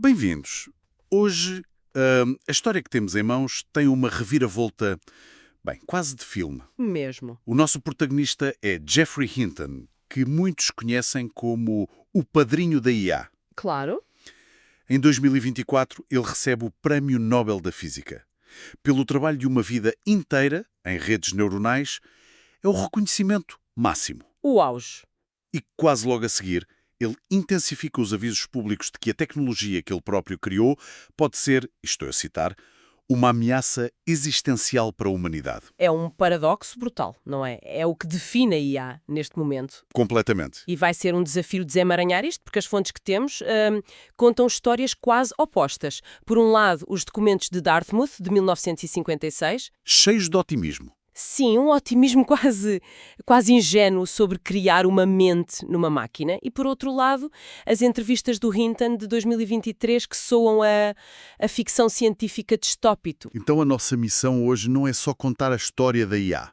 Bem-vindos. Hoje, a história que temos em mãos tem uma reviravolta, bem, quase de filme. Mesmo. O nosso protagonista é Geoffrey Hinton, que muitos conhecem como o padrinho da IA. Claro. Em 2024, ele recebe o Prémio Nobel da Física. Pelo trabalho de uma vida inteira em redes neuronais, é o reconhecimento máximo. O auge. E quase logo a seguir, ele intensifica os avisos públicos de que a tecnologia que ele próprio criou pode ser, estou a citar, uma ameaça existencial para a humanidade. É um paradoxo brutal, não é? É o que define a IA neste momento. Completamente. E vai ser um desafio desemaranhar isto, porque as fontes que temos contam histórias quase opostas. Por um lado, os documentos de Dartmouth, de 1956. Cheios de otimismo. Sim, um otimismo quase ingênuo sobre criar uma mente numa máquina. E, por outro lado, as entrevistas do Hinton de 2023 que soam a ficção científica distópico. Então a nossa missão hoje não é só contar a história da IA.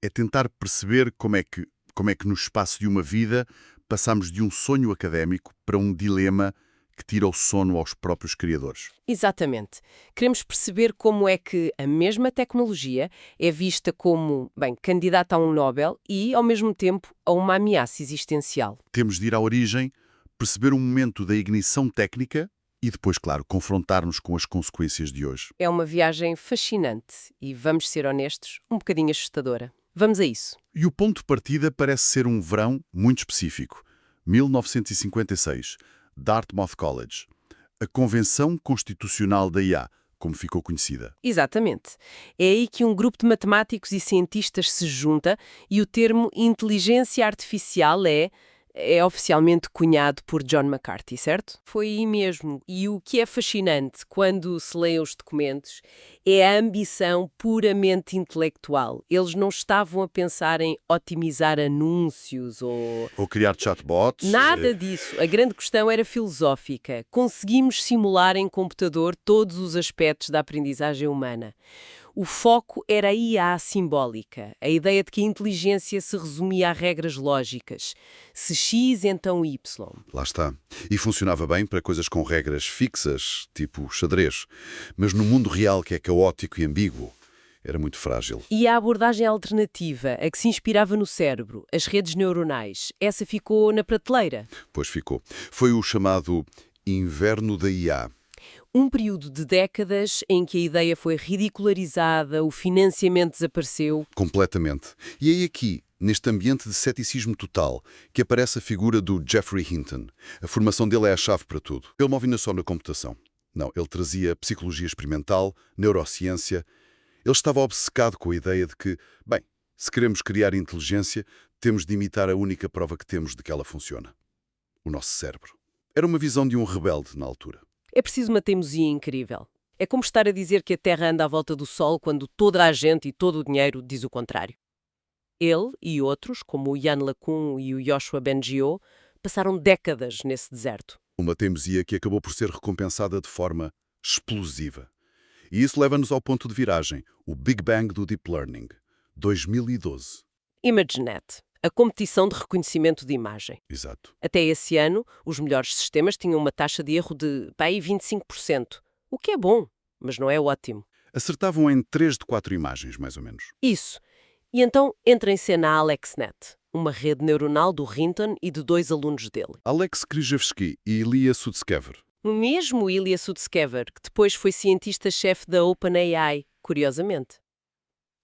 É tentar perceber como é que no espaço de uma vida passamos de um sonho académico para um dilema que tira o sono aos próprios criadores. Exatamente. Queremos perceber como é que a mesma tecnologia é vista como, bem, candidata a um Nobel e, ao mesmo tempo, a uma ameaça existencial. Temos de ir à origem, perceber o momento da ignição técnica e depois, claro, confrontar-nos com as consequências de hoje. É uma viagem fascinante e, vamos ser honestos, um bocadinho assustadora. Vamos a isso. E o ponto de partida parece ser um verão muito específico. 1956. Dartmouth College, a Convenção Constitucional da IA, como ficou conhecida. Exatamente. É aí que um grupo de matemáticos e cientistas se junta e o termo inteligência artificial é oficialmente cunhado por John McCarthy, certo? Foi aí mesmo. E o que é fascinante quando se lê os documentos é a ambição puramente intelectual. Eles não estavam a pensar em otimizar anúncios ou criar chatbots. Nada disso. A grande questão era filosófica. Conseguimos simular em computador todos os aspectos da aprendizagem humana. O foco era a IA simbólica, a ideia de que a inteligência se resumia a regras lógicas. Se X, então Y. Lá está. E funcionava bem para coisas com regras fixas, tipo xadrez. Mas no mundo real, que é caótico e ambíguo, era muito frágil. E a abordagem alternativa, a que se inspirava no cérebro, as redes neuronais, essa ficou na prateleira. Pois ficou. Foi o chamado inverno da IA. Um período de décadas em que a ideia foi ridicularizada, o financiamento desapareceu. Completamente. E é aqui, neste ambiente de ceticismo total, que aparece a figura do Geoffrey Hinton. A formação dele é a chave para tudo. Ele não vinha só na computação. Não, ele trazia psicologia experimental, neurociência. Ele estava obcecado com a ideia de que, bem, se queremos criar inteligência, temos de imitar a única prova que temos de que ela funciona. O nosso cérebro. Era uma visão de um rebelde na altura. É preciso uma teimosia incrível. É como estar a dizer que a Terra anda à volta do Sol quando toda a gente e todo o dinheiro diz o contrário. Ele e outros, como o Yann LeCun e o Yoshua Bengio, passaram décadas nesse deserto. Uma teimosia que acabou por ser recompensada de forma explosiva. E isso leva-nos ao ponto de viragem, o Big Bang do Deep Learning, 2012. ImageNet, a competição de reconhecimento de imagem. Exato. Até esse ano, os melhores sistemas tinham uma taxa de erro de 25%, o que é bom, mas não é ótimo. Acertavam em 3 de 4 imagens, mais ou menos. Isso. E então entra em cena a AlexNet, uma rede neuronal do Hinton e de 2 alunos dele. Alex Krizhevsky e Ilya Sutskever. O mesmo Ilya Sutskever, que depois foi cientista-chefe da OpenAI, curiosamente.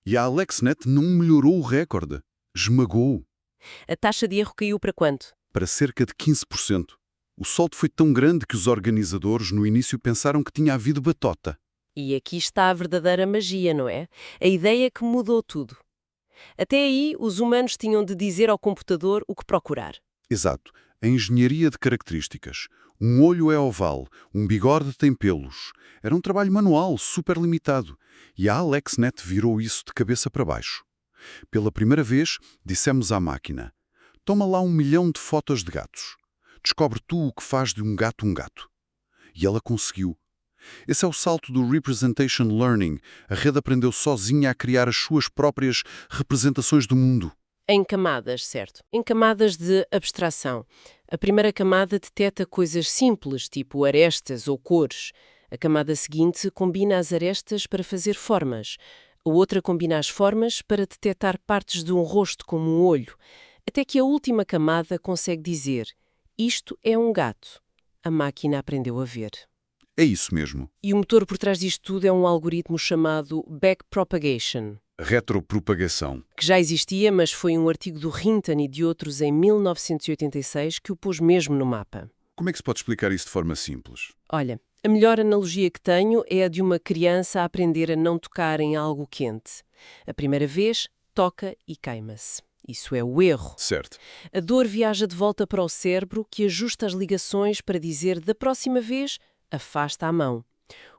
E a AlexNet não melhorou o recorde, esmagou-o. A taxa de erro caiu para quanto? Para cerca de 15%. O salto foi tão grande que os organizadores no início pensaram que tinha havido batota. E aqui está a verdadeira magia, não é? A ideia que mudou tudo. Até aí, os humanos tinham de dizer ao computador o que procurar. Exato. A engenharia de características. Um olho é oval, um bigode tem pelos. Era um trabalho manual, super limitado. E a AlexNet virou isso de cabeça para baixo. Pela primeira vez, dissemos à máquina: toma lá 1 milhão de fotos de gatos. Descobre tu o que faz de um gato um gato. E ela conseguiu. Esse é o salto do Representation Learning. A rede aprendeu sozinha a criar as suas próprias representações do mundo. Em camadas, certo? Em camadas de abstração. A primeira camada detecta coisas simples, tipo arestas ou cores. A camada seguinte combina as arestas para fazer formas. A outra combina as formas para detectar partes de um rosto, como um olho. Até que a última camada consegue dizer: isto é um gato. A máquina aprendeu a ver. É isso mesmo. E o motor por trás disto tudo é um algoritmo chamado backpropagation, Retropropagação. que já existia, mas foi um artigo do Hinton e de outros em 1986 que o pôs mesmo no mapa. Como é que se pode explicar isso de forma simples? Olha, a melhor analogia que tenho é a de uma criança a aprender a não tocar em algo quente. A primeira vez, toca e queima-se. Isso é o erro. Certo. A dor viaja de volta para o cérebro, que ajusta as ligações para dizer da próxima vez, afasta a mão.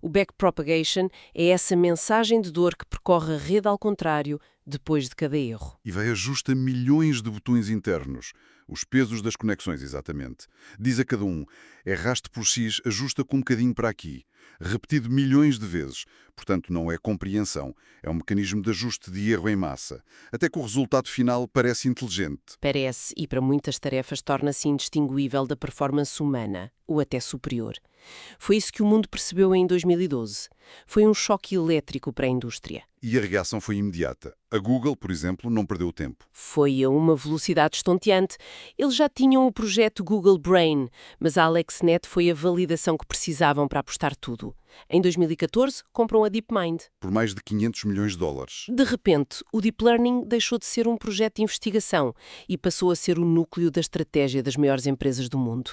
O backpropagation é essa mensagem de dor que percorre a rede ao contrário depois de cada erro. E vai ajusta milhões de botões internos. Os pesos das conexões, exatamente. Diz a cada um, erraste por X, ajusta com um bocadinho para aqui. Repetido milhões de vezes. Portanto, não é compreensão. É um mecanismo de ajuste de erro em massa. Até que o resultado final parece inteligente. Parece, e para muitas tarefas torna-se indistinguível da performance humana, ou até superior. Foi isso que o mundo percebeu em 2012. Foi um choque elétrico para a indústria. E a reação foi imediata. A Google, por exemplo, não perdeu tempo. Foi a uma velocidade estonteante. Eles já tinham o projeto Google Brain, mas a AlexNet foi a validação que precisavam para apostar tudo. Em 2014, compram a DeepMind. Por mais de 500 milhões de dólares. De repente, o Deep Learning deixou de ser um projeto de investigação e passou a ser o núcleo da estratégia das maiores empresas do mundo.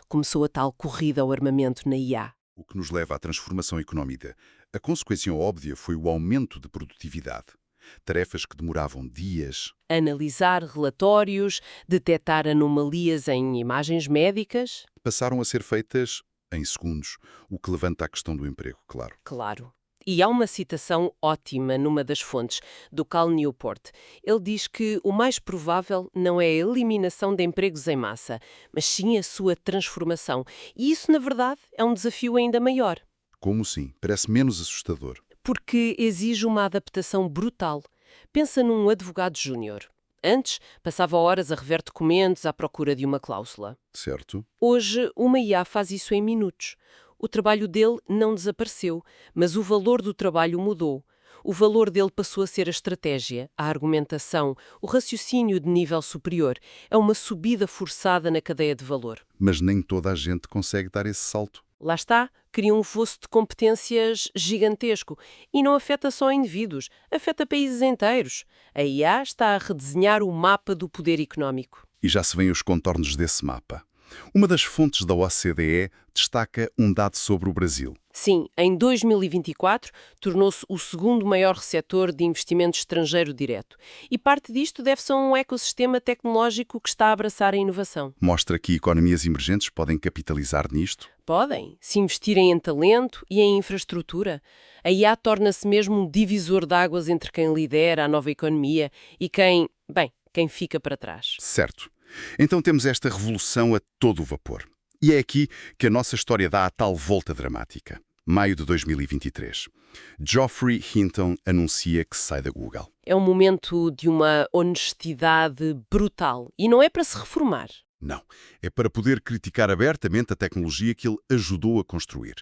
Começou a tal corrida ao armamento na IA. O que nos leva à transformação económica. A consequência óbvia foi o aumento de produtividade. Tarefas que demoravam dias. Analisar relatórios, detectar anomalias em imagens médicas. Passaram a ser feitas em segundos, o que levanta a questão do emprego, claro. Claro. E há uma citação ótima numa das fontes, do Cal Newport. Ele diz que o mais provável não é a eliminação de empregos em massa, mas sim a sua transformação. E isso, na verdade, é um desafio ainda maior. Como sim? Parece menos assustador. Porque exige uma adaptação brutal. Pensa num advogado júnior. Antes, passava horas a rever documentos à procura de uma cláusula. Certo? Hoje, uma IA faz isso em minutos. O trabalho dele não desapareceu, mas o valor do trabalho mudou. O valor dele passou a ser a estratégia, a argumentação, o raciocínio de nível superior. É uma subida forçada na cadeia de valor. Mas nem toda a gente consegue dar esse salto. Lá está, cria um fosso de competências gigantesco. E não afeta só indivíduos, afeta países inteiros. A IA está a redesenhar o mapa do poder económico. E já se veem os contornos desse mapa. Uma das fontes da OCDE destaca um dado sobre o Brasil. Sim, em 2024 tornou-se o segundo maior receptor de investimento estrangeiro direto. E parte disto deve-se a um ecossistema tecnológico que está a abraçar a inovação. Mostra que economias emergentes podem capitalizar nisto. Podem, se investirem em talento e em infraestrutura. A IA torna-se mesmo um divisor de águas entre quem lidera a nova economia e quem fica para trás. Certo. Então temos esta revolução a todo o vapor. E é aqui que a nossa história dá a tal volta dramática. Maio de 2023. Geoffrey Hinton anuncia que sai da Google. É um momento de uma honestidade brutal. E não é para se reformar. Não, é para poder criticar abertamente a tecnologia que ele ajudou a construir.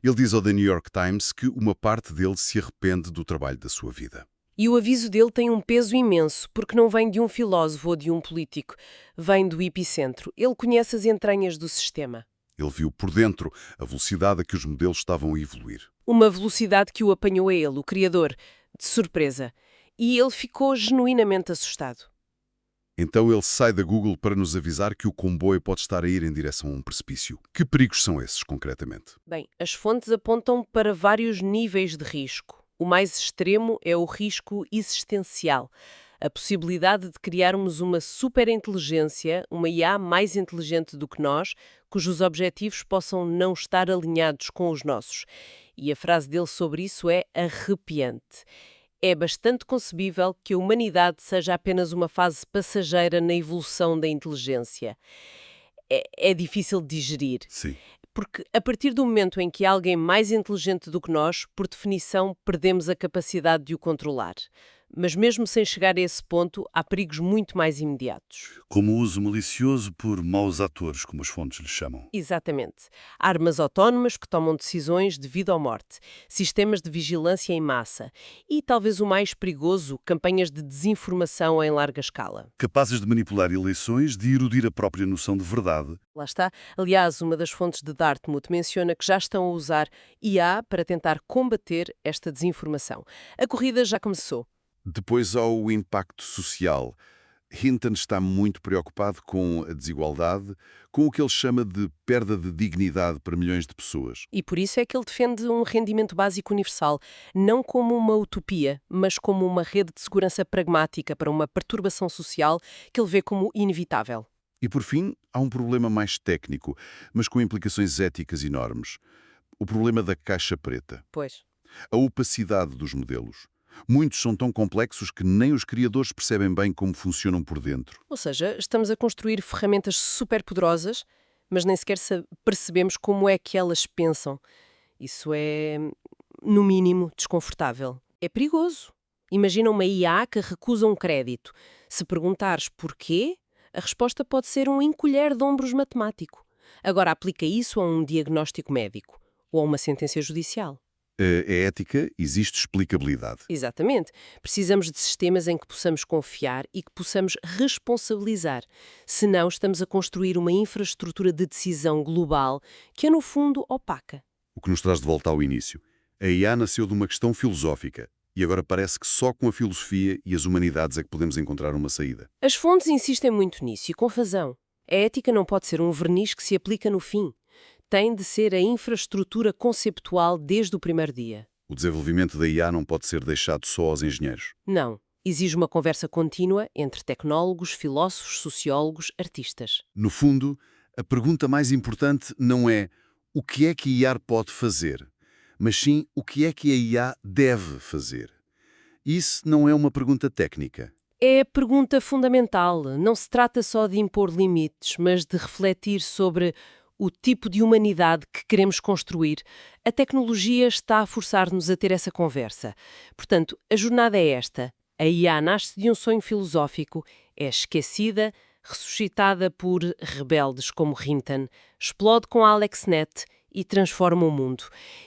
Ele diz ao The New York Times que uma parte dele se arrepende do trabalho da sua vida. E o aviso dele tem um peso imenso, porque não vem de um filósofo ou de um político. Vem do epicentro. Ele conhece as entranhas do sistema. Ele viu por dentro a velocidade a que os modelos estavam a evoluir. Uma velocidade que o apanhou a ele, o criador, de surpresa. E ele ficou genuinamente assustado. Então ele sai da Google para nos avisar que o comboio pode estar a ir em direção a um precipício. Que perigos são esses, concretamente? Bem, as fontes apontam para vários níveis de risco. O mais extremo é o risco existencial. A possibilidade de criarmos uma superinteligência, uma IA mais inteligente do que nós, cujos objetivos possam não estar alinhados com os nossos. E a frase dele sobre isso é arrepiante. É bastante concebível que a humanidade seja apenas uma fase passageira na evolução da inteligência. É difícil de digerir. Sim. Porque a partir do momento em que há alguém mais inteligente do que nós, por definição, perdemos a capacidade de o controlar. Mas mesmo sem chegar a esse ponto, há perigos muito mais imediatos. Como o uso malicioso por maus atores, como as fontes lhe chamam. Exatamente. Armas autónomas que tomam decisões de vida ou morte, sistemas de vigilância em massa e, talvez o mais perigoso, campanhas de desinformação em larga escala. Capazes de manipular eleições, de erudir a própria noção de verdade. Lá está. Aliás, uma das fontes de Dartmouth menciona que já estão a usar IA para tentar combater esta desinformação. A corrida já começou. Depois há o impacto social. Hinton está muito preocupado com a desigualdade, com o que ele chama de perda de dignidade para milhões de pessoas. E por isso é que ele defende um rendimento básico universal, não como uma utopia, mas como uma rede de segurança pragmática para uma perturbação social que ele vê como inevitável. E por fim, há um problema mais técnico, mas com implicações éticas enormes. O problema da caixa preta. Pois. A opacidade dos modelos. Muitos são tão complexos que nem os criadores percebem bem como funcionam por dentro. Ou seja, estamos a construir ferramentas superpoderosas, mas nem sequer percebemos como é que elas pensam. Isso é, no mínimo, desconfortável. É perigoso. Imagina uma IA que recusa um crédito. Se perguntares porquê, a resposta pode ser um encolher de ombros matemático. Agora aplica isso a um diagnóstico médico ou a uma sentença judicial. A ética existe explicabilidade. Exatamente. Precisamos de sistemas em que possamos confiar e que possamos responsabilizar. Senão, estamos a construir uma infraestrutura de decisão global que é, no fundo, opaca. O que nos traz de volta ao início. A IA nasceu de uma questão filosófica e agora parece que só com a filosofia e as humanidades é que podemos encontrar uma saída. As fontes insistem muito nisso e com razão. A ética não pode ser um verniz que se aplica no fim. Tem de ser a infraestrutura conceptual desde o primeiro dia. O desenvolvimento da IA não pode ser deixado só aos engenheiros. Não. Exige uma conversa contínua entre tecnólogos, filósofos, sociólogos, artistas. No fundo, a pergunta mais importante não é o que é que a IA pode fazer, mas sim o que é que a IA deve fazer. Isso não é uma pergunta técnica. É a pergunta fundamental. Não se trata só de impor limites, mas de refletir sobre o tipo de humanidade que queremos construir. A tecnologia está a forçar-nos a ter essa conversa. Portanto, a jornada é esta. A IA nasce de um sonho filosófico, é esquecida, ressuscitada por rebeldes como Hinton, explode com AlexNet e transforma o mundo.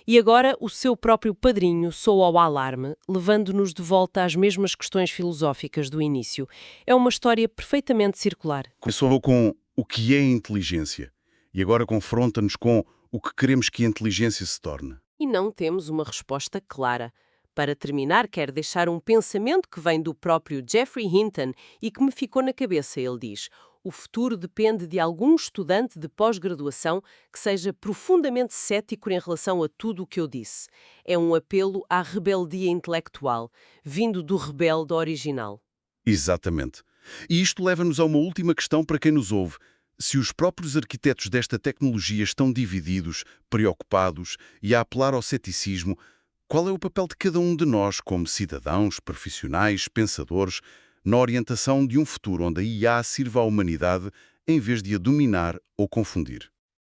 E agora o seu próprio padrinho soa ao alarme, levando-nos de volta às mesmas questões filosóficas do início. É uma história perfeitamente circular. Começou com o que é inteligência e agora confronta-nos com o que queremos que a inteligência se torne. E não temos uma resposta clara. Para terminar, quero deixar um pensamento que vem do próprio Geoffrey Hinton e que me ficou na cabeça. Ele diz: o futuro depende de algum estudante de pós-graduação que seja profundamente cético em relação a tudo o que eu disse. É um apelo à rebeldia intelectual, vindo do rebelde original. Exatamente. E isto leva-nos a uma última questão para quem nos ouve. Se os próprios arquitetos desta tecnologia estão divididos, preocupados e a apelar ao ceticismo, qual é o papel de cada um de nós como cidadãos, profissionais, pensadores, na orientação de um futuro onde a IA sirva à humanidade em vez de a dominar ou confundir?